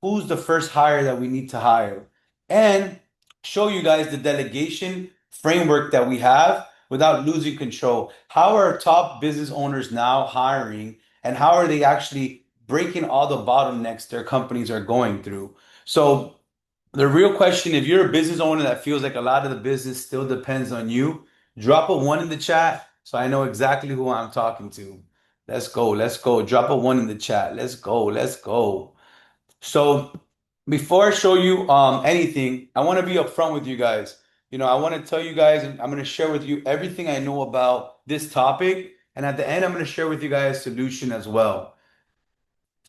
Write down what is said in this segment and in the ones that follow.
who's the first hire that we need to hire, and show you guys the delegation framework that we have without losing control. How are top business owners now hiring, and how are they actually breaking all the bottlenecks their companies are going through? So the real question, if you're a business owner that feels like a lot of the business still depends on you, drop a one in the chat so I know exactly who I'm talking to. Let's go. Let's go. Drop a one in the chat. Let's go. Let's go. So before I show you anything, I want to be upfront with you guys. I want to tell you guys, and I'm going to share with you everything I know about this topic. And at the end, I'm going to share with you guys solution as well.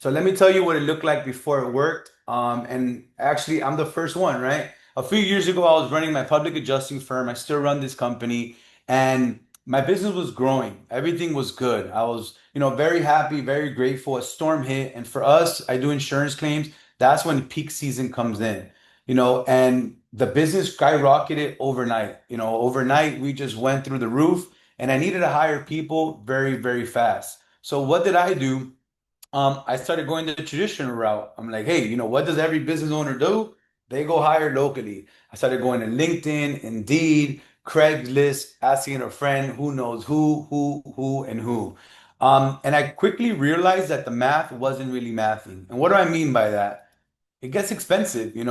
So let me tell you what it looked like before it worked. And actually, I'm the first one, right? A few years ago, I was running my public adjusting firm. I still run this company, and my business was growing. Everything was good. I was, very happy, very grateful. A storm hit, and for us, I do insurance claims. That's when peak season comes in, and the business skyrocketed overnight. Overnight, we just went through the roof, and I needed to hire people very, very fast. So what did I do? I started going the traditional route. I'm like, hey, what does every business owner do? They go hire locally. I started going to LinkedIn, Indeed, Craigslist, asking a friend who knows who, and who. And I quickly realized that the math wasn't really mathing. And what do I mean by that? It gets expensive. You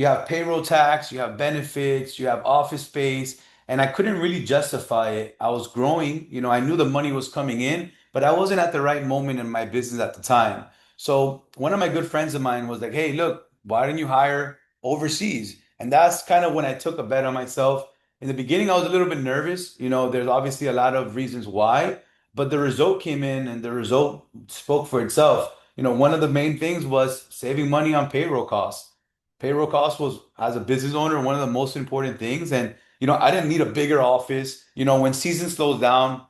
have payroll tax, you have benefits, you have office space, and I couldn't really justify it. I was growing, I knew the money was coming in, but I wasn't at the right moment in my business at the time. So one of my good friends of mine was like, hey, look, why don't you hire overseas? And that's kind of when I took a bet on myself. In the beginning, I was a little bit nervous. There's obviously a lot of reasons why, but the result came in and the result spoke for itself. One of the main things was saving money on payroll costs. Payroll costs was, as a business owner, one of the most important things. And, I didn't need a bigger office. When season slows down,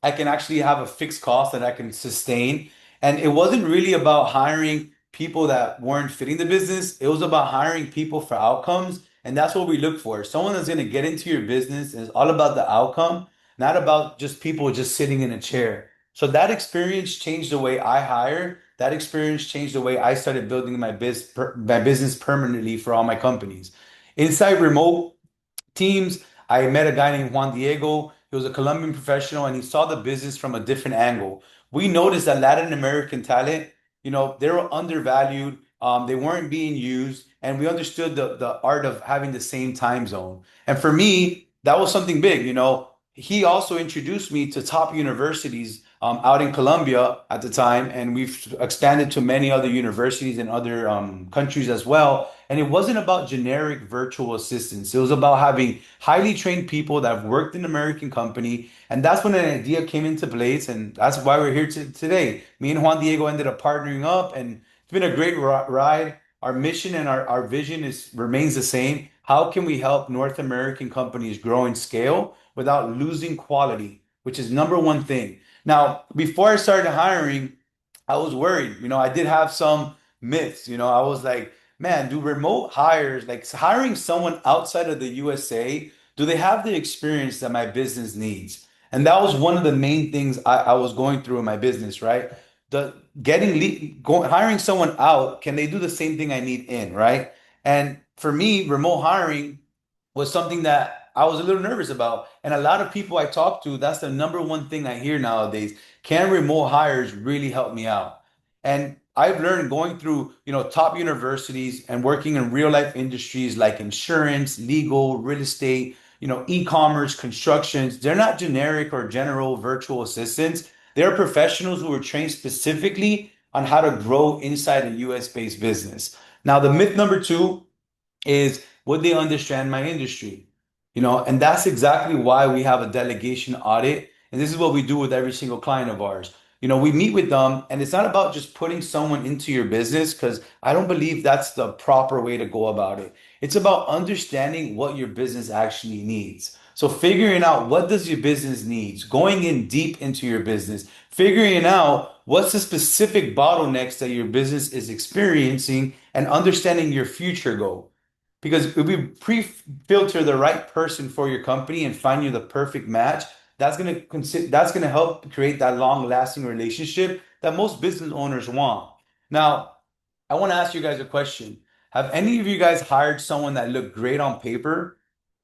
I can actually have a fixed cost that I can sustain. And it wasn't really about hiring people that weren't fitting the business. It was about hiring people for outcomes. And that's what we look for. Someone that's going to get into your business and it's all about the outcome, not about just people just sitting in a chair. So that experience changed the way I hire. That experience changed the way I started building my business permanently for all my companies. Inside remote teams. I met a guy named Juan Diego. He was a Colombian professional and he saw the business from a different angle. We noticed that Latin American talent, they were undervalued. They weren't being used, and we understood the art of having the same time zone. And for me, that was something big. He also introduced me to top universities out in Colombia at the time, and we've expanded to many other universities in other countries as well. And it wasn't about generic virtual assistants. It was about having highly trained people that have worked in an American company. And that's when an idea came into place. And that's why we're here today. Me and Juan Diego ended up partnering up, and it's been a great ride. Our mission and our vision remains the same. How can we help North American companies grow and scale without losing quality, which is number one thing. Now, before I started hiring, I was worried. I did have some myths. I was like, man, do remote hires, like hiring someone outside of the USA, do they have the experience that my business needs? And that was one of the main things I was going through in my business, right? The hiring someone out, can they do the same thing I need in, right? And for me, remote hiring was something that I was a little nervous about. And a lot of people I talk to, that's the number one thing I hear nowadays. Can remote hires really help me out? And I've learned going through, top universities and working in real life industries like insurance, legal, real estate, e-commerce, constructions. They're not generic or general virtual assistants. They're professionals who are trained specifically on how to grow inside a US based business. Now, the myth number two is, would they understand my industry? And that's exactly why we have a delegation audit. And this is what we do with every single client of ours. We meet with them, and it's not about just putting someone into your business, because I don't believe that's the proper way to go about it. It's about understanding what your business actually needs. So figuring out what does your business needs, going in deep into your business, figuring out what's the specific bottlenecks that your business is experiencing, and understanding your future goal. Because if we pre-filter the right person for your company and find you the perfect match, that's gonna help create that long-lasting relationship that most business owners want. Now, I want to ask you guys a question. Have any of you guys hired someone that looked great on paper,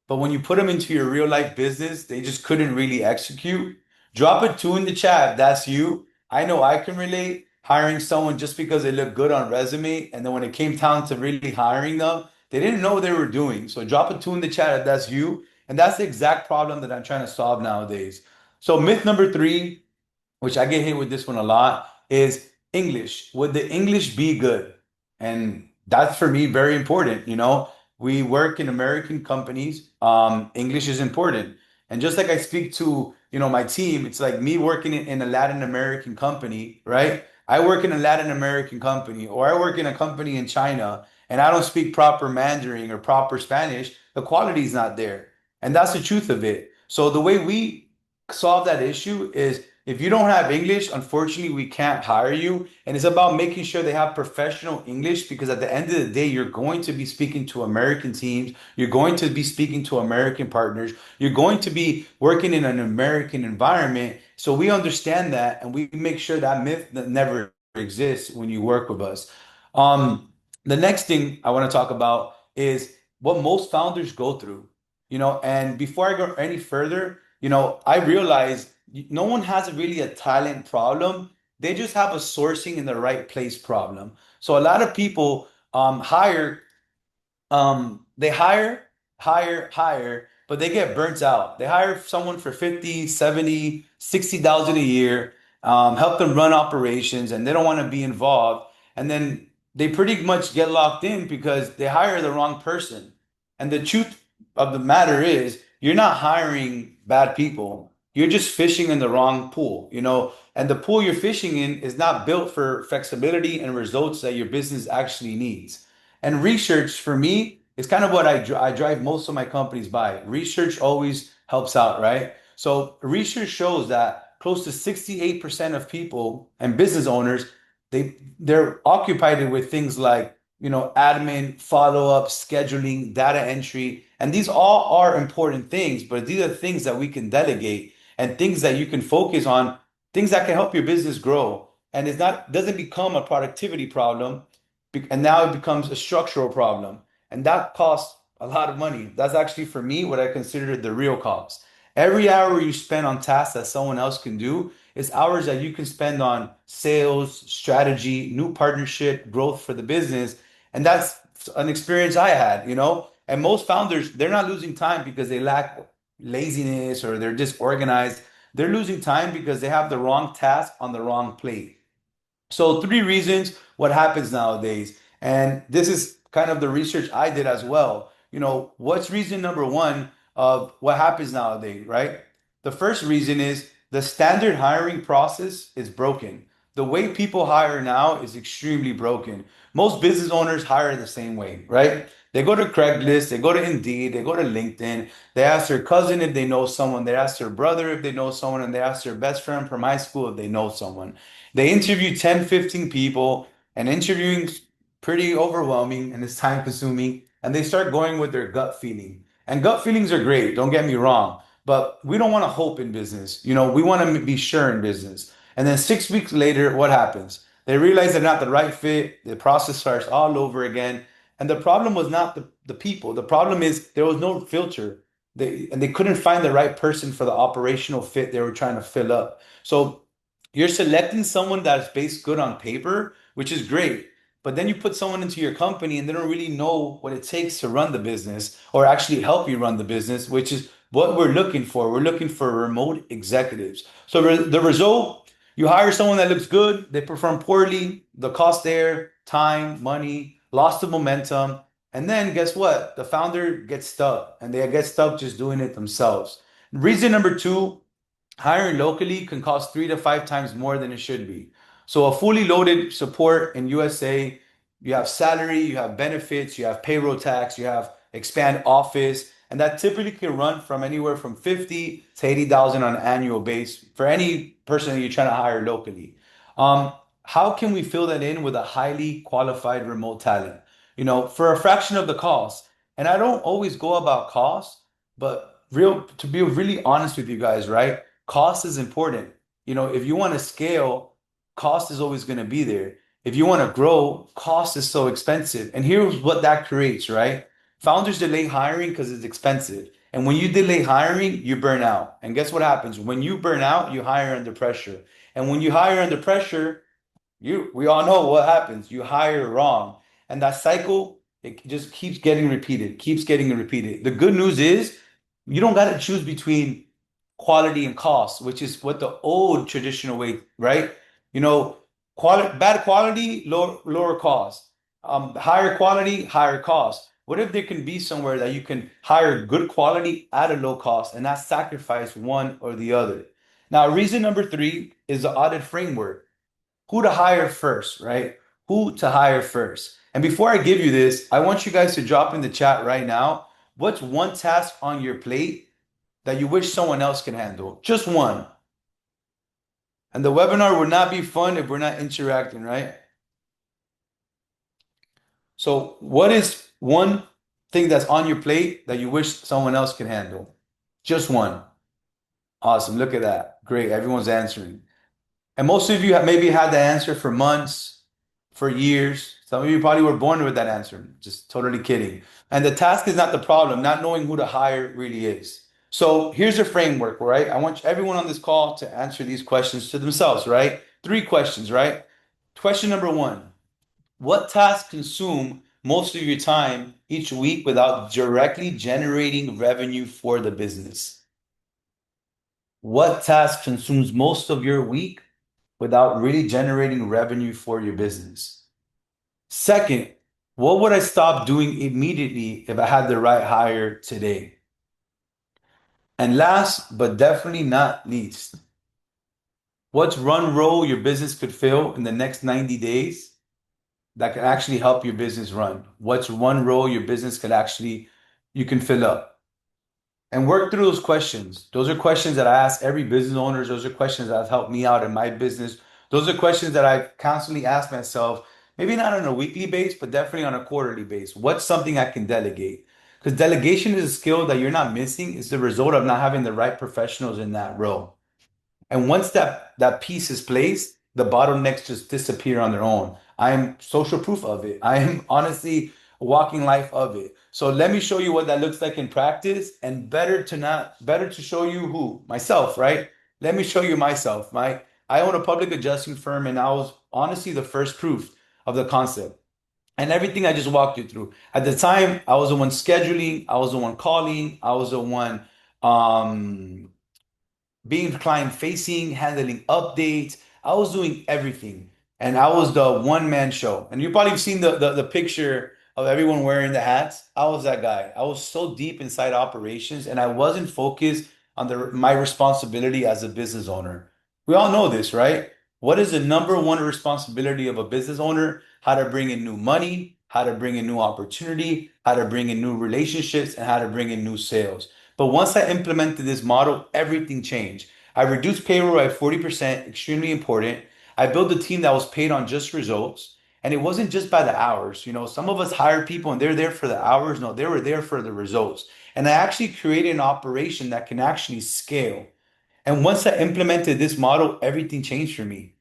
but when you put them into your real life business, they just couldn't really execute? Drop a two in the chat if that's you. I know I can relate hiring someone just because they look good on resume, and then when it came down to really hiring them, they didn't know what they were doing. So drop a two in the chat if that's you. And that's the exact problem that I'm trying to solve nowadays. So myth number three, which I get hit with this one a lot, is English. Would the English be good? And that's for me very important. We work in American companies. English is important. And just like I speak to, my team, it's like me working in a Latin American company, right? I work in a Latin American company, or I work in a company in China, and I don't speak proper Mandarin or proper Spanish. The quality is not there. And that's the truth of it. So the way we solve that issue is, if you don't have English, unfortunately, we can't hire you. And it's about making sure they have professional English, because at the end of the day, you're going to be speaking to American teams. You're going to be speaking to American partners. You're going to be working in an American environment. So we understand that, and we make sure that myth that never exists when you work with us. The next thing I want to talk about is what most founders go through. And before I go any further, I realize no one has really a talent problem. They just have a sourcing in the right place problem. So a lot of people they hire, but they get burnt out. They hire someone for 50, 70, 60,000 a year, help them run operations, and they don't want to be involved. And then they pretty much get locked in because they hire the wrong person. And the truth of the matter is, you're not hiring bad people. You're just fishing in the wrong pool. And the pool you're fishing in is not built for flexibility and results that your business actually needs. And research for me is kind of what I drive most of my companies by. Research always helps out, right? So research shows that close to 68% of people and business owners, they're occupied with things like, admin, follow-up, scheduling, data entry. And these all are important things, but these are things that we can delegate, and things that you can focus on, things that can help your business grow. And it's not doesn't become a productivity problem, and now it becomes a structural problem, and that costs a lot of money. That's actually, for me, what I consider the real cost. Every hour you spend on tasks that someone else can do is hours that you can spend on sales, strategy, new partnership, growth for the business. And that's an experience I had. And most founders, they're not losing time because they lack laziness or they're disorganized. They're losing time because they have the wrong task on the wrong plate. So three reasons what happens nowadays. And this is kind of the research I did as well. What's reason number one of what happens nowadays, right? The first reason is the standard hiring process is broken. The way people hire now is extremely broken. Most business owners hire the same way, right? They go to Craigslist, they go to Indeed, they go to LinkedIn, they ask their cousin if they know someone, they ask their brother if they know someone, and they ask their best friend from high school if they know someone. They interview 10, 15 people, and interviewing's pretty overwhelming and it's time consuming. And they start going with their gut feeling. And gut feelings are great, don't get me wrong. But we don't want to hope in business. We want to be sure in business. And then 6 weeks later, what happens? They realize they're not the right fit. The process starts all over again. And the problem was not the people. The problem is there was no filter. And they couldn't find the right person for the operational fit they were trying to fill up. So you're selecting someone that's based good on paper, which is great. But then you put someone into your company and they don't really know what it takes to run the business or actually help you run the business, which is what we're looking for. We're looking for remote executives. So the result, you hire someone that looks good, they perform poorly, the cost there, time, money, loss of momentum. And then guess what? The founder gets stuck, and they get stuck just doing it themselves. Reason number two, hiring locally can cost 3 to 5 times more than it should be. So a fully loaded support in USA, you have salary, you have benefits, you have payroll tax, you have expand office, and that typically can run from anywhere from 50 to 80,000 on an annual base for any person that you're trying to hire locally. Um, how can we fill that in with a highly qualified remote talent? For a fraction of the cost. And I don't always go about cost, but to be really honest with you guys, right? Cost is important. If you want to scale, cost is always going to be there. If you want to grow, cost is so expensive. And here's what that creates, right? Founders delay hiring because it's expensive. And when you delay hiring, you burn out. And guess what happens? When you burn out, you hire under pressure. And when you hire under pressure, we all know what happens. You hire wrong. And that cycle, it just keeps getting repeated, keeps getting repeated. The good news is you don't got to choose between quality and cost, which is what the old traditional way, right? You know, bad quality, lower cost. Higher quality, higher cost. What if there can be somewhere that you can hire good quality at a low cost and not sacrifice one or the other? Now, reason number three is the audit framework. Who to hire first, right? Who to hire first. And before I give you this, I want you guys to drop in the chat right now. What's one task on your plate that you wish someone else can handle? Just one. And the webinar would not be fun if we're not interacting, right? So, what is one thing that's on your plate that you wish someone else can handle? Just one. Awesome. Look at that. Great. Everyone's answering. And most of you have maybe had the answer for months, for years. Some of you probably were born with that answer. Just totally kidding. And the task is not the problem. Not knowing who to hire really is. So here's a framework, right? I want everyone on this call to answer these questions to themselves, right? Three questions, right? Question number one, what tasks consume most of your time each week without directly generating revenue for the business? What task consumes most of your week without really generating revenue for your business? Second, what would I stop doing immediately if I had the right hire today? And last, but definitely not least, what's one role your business could fill in the next 90 days that can actually help your business run? What's one role your business could actually, you can fill up? And work through those questions. Those are questions that I ask every business owners. Those are questions that have helped me out in my business. Those are questions that I constantly ask myself, maybe not on a weekly base, but definitely on a quarterly base. What's something I can delegate? Because delegation is a skill that you're not missing. It's the result of not having the right professionals in that role. And once that piece is placed, the bottlenecks just disappear on their own. I am social proof of it. I am honestly a walking life of it. So let me show you what that looks like in practice, and better to show you who myself, right? Let me show you myself. I own a public adjusting firm, and I was honestly the first proof of the concept. And everything I just walked you through. At the time, I was the one scheduling, I was the one calling, I was the one being client facing, handling updates. I was doing everything. And I was the one man show. And you probably have seen the picture of everyone wearing the hats. I was that guy. I was so deep inside operations and I wasn't focused on my responsibility as a business owner. We all know this, right? What is the number one responsibility of a business owner? How to bring in new money, how to bring in new opportunity, how to bring in new relationships, and how to bring in new sales. But once I implemented this model, everything changed. I reduced payroll by 40%, extremely important. I built a team that was paid on just results. And it wasn't just by the hours. You know, some of us hire people and they're there for the hours. No, they were there for the results. And I actually created an operation that can actually scale. And once I implemented this model, everything changed for me.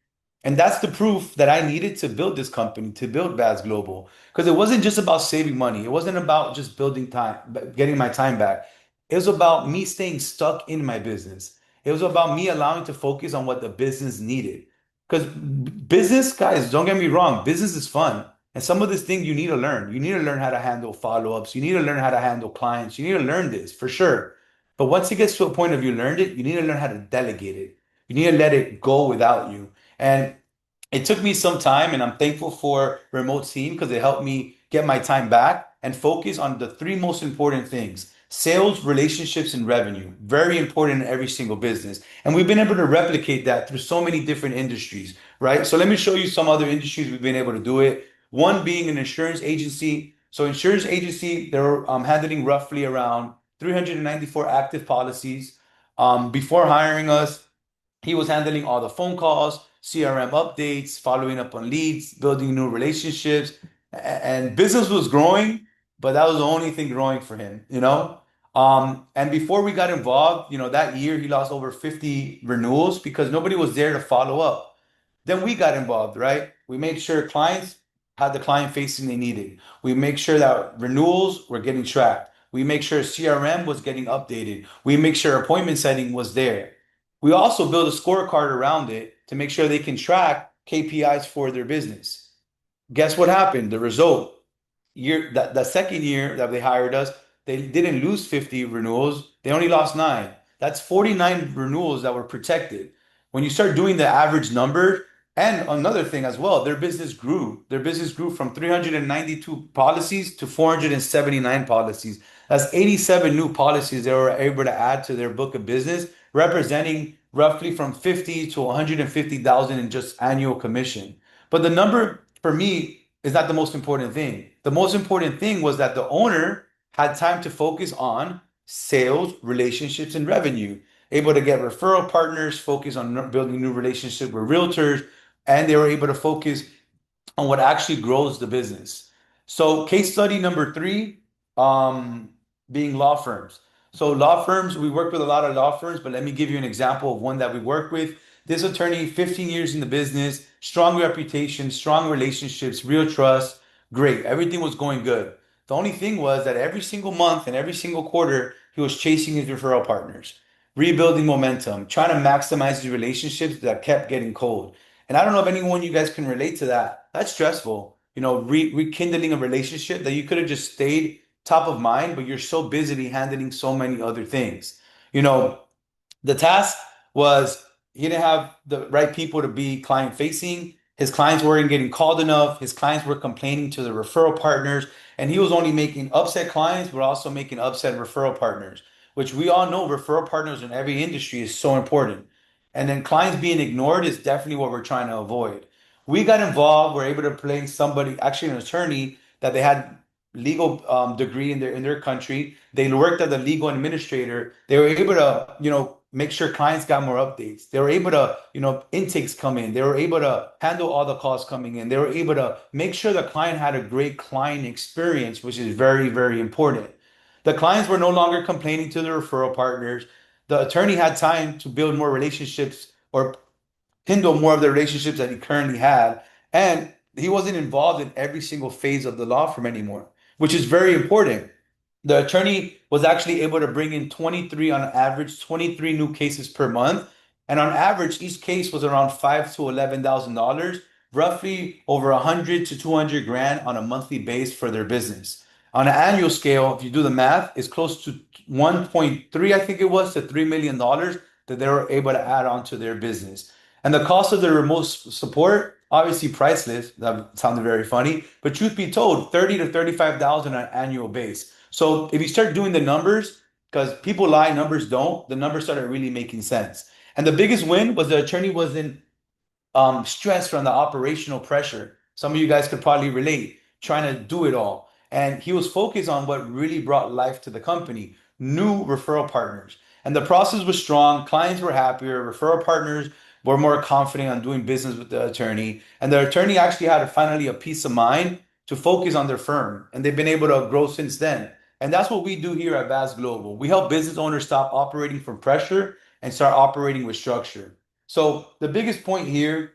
And that's the proof that I needed to build this company, to build Vaz Global. Because it wasn't just about saving money. It wasn't about just building time, getting my time back. It was about me staying stuck in my business. It was about me allowing to focus on what the business needed. Because business, guys, don't get me wrong, business is fun. And some of this thing you need to learn. You need to learn how to handle follow-ups. You need to learn how to handle clients. You need to learn this for sure. But once it gets to a point of you learned it, you need to learn how to delegate it. You need to let it go without you. And it took me some time, and I'm thankful for Remote Team because it helped me get my time back and focus on the three most important things: sales, relationships, and revenue. Very important in every single business. And we've been able to replicate that through so many different industries, right? So let me show you some other industries we've been able to do it. One being an insurance agency. So insurance agency, they're handling roughly around 394 active policies. Before hiring us, he was handling all the phone calls, CRM updates, following up on leads, building new relationships, and business was growing, but that was the only thing growing for him, you know? And before we got involved, you know, that year he lost over 50 renewals because nobody was there to follow up. Then we got involved, right? We made sure clients had the client facing they needed. We make sure that renewals were getting tracked. We make sure CRM was getting updated. We make sure appointment setting was there. We also build a scorecard around it to make sure they can track KPIs for their business. Guess what happened? The result that the second year that they hired us, they didn't lose 50 renewals. They only lost nine. That's 49 renewals that were protected. When you start doing the average number, and another thing as well, their business grew. Their business grew from 392 policies to 479 policies. That's 87 new policies they were able to add to their book of business, representing roughly from 50 to 150,000 in just annual commission. But the number for me is not the most important thing. The most important thing was that the owner had time to focus on sales, relationships, and revenue, able to get referral partners, focus on building new relationships with realtors, and they were able to focus on what actually grows the business. So, case study number three, being law firms. So, law firms, we work with a lot of law firms, but let me give you an example of one that we work with. This attorney, 15 years in the business, strong reputation, strong relationships, real trust, great. Everything was going good. The only thing was that every single month and every single quarter, he was chasing his referral partners, rebuilding momentum, trying to maximize his relationships that kept getting cold. And I don't know if anyone you guys can relate to that. That's stressful. Rekindling a relationship that you could have just stayed top of mind, but you're so busy handling so many other things. You know, the task was he didn't have the right people to be client facing. His clients weren't getting called enough. His clients were complaining to the referral partners, and he was only making upset clients, but also making upset referral partners, which we all know referral partners in every industry is so important. And then clients being ignored is definitely what we're trying to avoid. We got involved. We're able to place somebody, actually an attorney, that they had legal degree in their country. They worked as a legal administrator. They were able to, make sure clients got more updates. They were able to, intakes come in. They were able to handle all the calls coming in. They were able to make sure the client had a great client experience, which is very, very important. The clients were no longer complaining to the referral partners. The attorney had time to build more relationships or kindle more of the relationships that he currently had. And he wasn't involved in every single phase of the law firm anymore, which is very important. The attorney was actually able to bring in 23 on average, 23 new cases per month. And on average, each case was around five to $11,000, roughly over 100 to 200 grand on a monthly base for their business. On an annual scale, if you do the math, it's close to 1.3, I think it was, to $3 million that they were able to add on to their business. And the cost of the remote support, obviously priceless. That sounded very funny, but truth be told, 30 to 35,000 on an annual base. So if you start doing the numbers, because people lie, numbers don't, the numbers started really making sense. And the biggest win was the attorney wasn't stress from the operational pressure. Some of you guys could probably relate, trying to do it all. And he was focused on what really brought life to the company, new referral partners. And the process was strong, clients were happier, referral partners were more confident on doing business with the attorney. And the attorney actually had finally a peace of mind to focus on their firm. And they've been able to grow since then. And that's what we do here at Vast Global. We help business owners stop operating from pressure and start operating with structure. So the biggest point here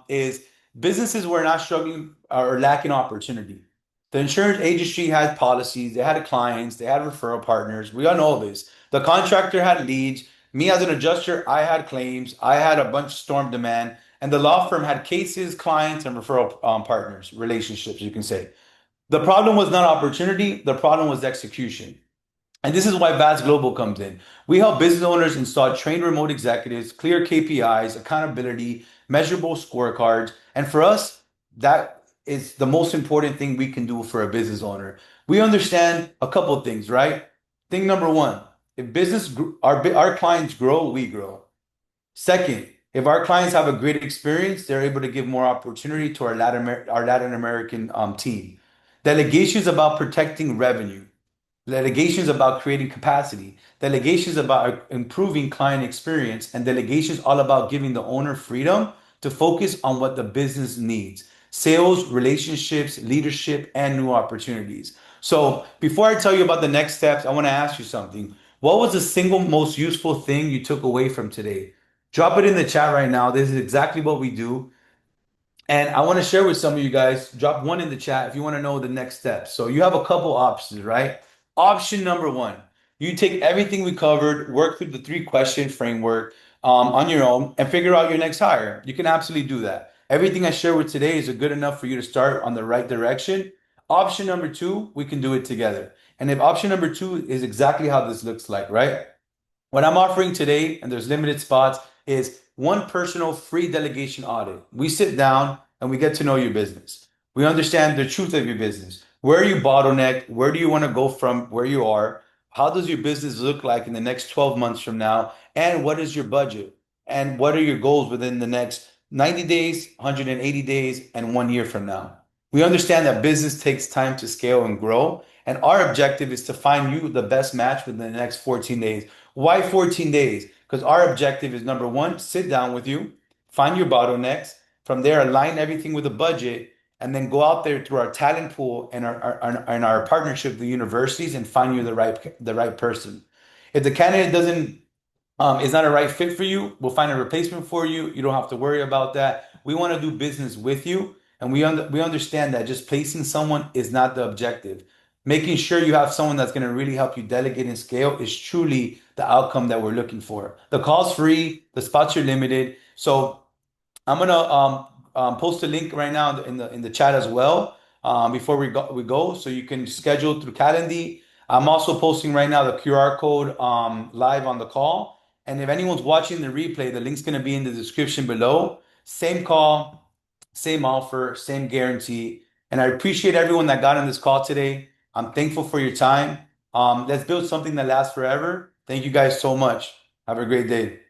is businesses were not struggling or lacking opportunity. The insurance agency had policies, they had clients, they had referral partners. We all know this. The contractor had leads. Me as an adjuster, I had claims. I had a bunch of storm demand. And the law firm had cases, clients, and referral partners, relationships, you can say. The problem was not opportunity, the problem was execution. And this is why VAS Global comes in. We help business owners install trained remote executives, clear KPIs, accountability, measurable scorecards. And for us, that is the most important thing we can do for a business owner. We understand a couple of things, right? Thing number one, if our clients grow, we grow. Second, if our clients have a great experience, they're able to give more opportunity to our Latin American team. Delegation is about protecting revenue. Delegation is about creating capacity. Delegation is about improving client experience. And delegation is all about giving the owner freedom to focus on what the business needs: sales, relationships, leadership, and new opportunities. So before I tell you about the next steps, I want to ask you something. What was the single most useful thing you took away from today? Drop it in the chat right now. This is exactly what we do. And I want to share with some of you guys, drop one in the chat if you want to know the next steps. So you have a couple options, right? Option number one, you take everything we covered, work through the three question framework on your own, and figure out your next hire. You can absolutely do that. Everything I share with today is good enough for you to start on the right direction. Option number two, we can do it together. And if option number two is exactly how this looks like, right? What I'm offering today, and there's limited spots, is one personal free delegation audit. We sit down and we get to know your business. We understand the truth of your business. Where are you bottlenecked? Where do you want to go from where you are? How does your business look like in the next 12 months from now? And what is your budget? And what are your goals within the next 90 days, 180 days, and 1 year from now? We understand that business takes time to scale and grow. And our objective is to find you the best match within the next 14 days. Why 14 days? Because our objective is number one, sit down with you, find your bottlenecks. From there, align everything with a budget, and then go out there through our talent pool and our partnership with the universities and find you the right person. If the candidate doesn't is not a right fit for you, we'll find a replacement for you. You don't have to worry about that. We want to do business with you, and we understand that just placing someone is not the objective. Making sure you have someone that's going to really help you delegate and scale is truly the outcome that we're looking for. The call's free, the spots are limited. So I'm gonna post a link right now in the chat as well before we go, so you can schedule through Calendly. I'm also posting right now the QR code live on the call, and if anyone's watching the replay, the link's gonna be in the description below. Same call, same offer, same guarantee, and I appreciate everyone that got on this call today. I'm thankful for your time. Let's build something that lasts forever. Thank you guys so much. Have a great day.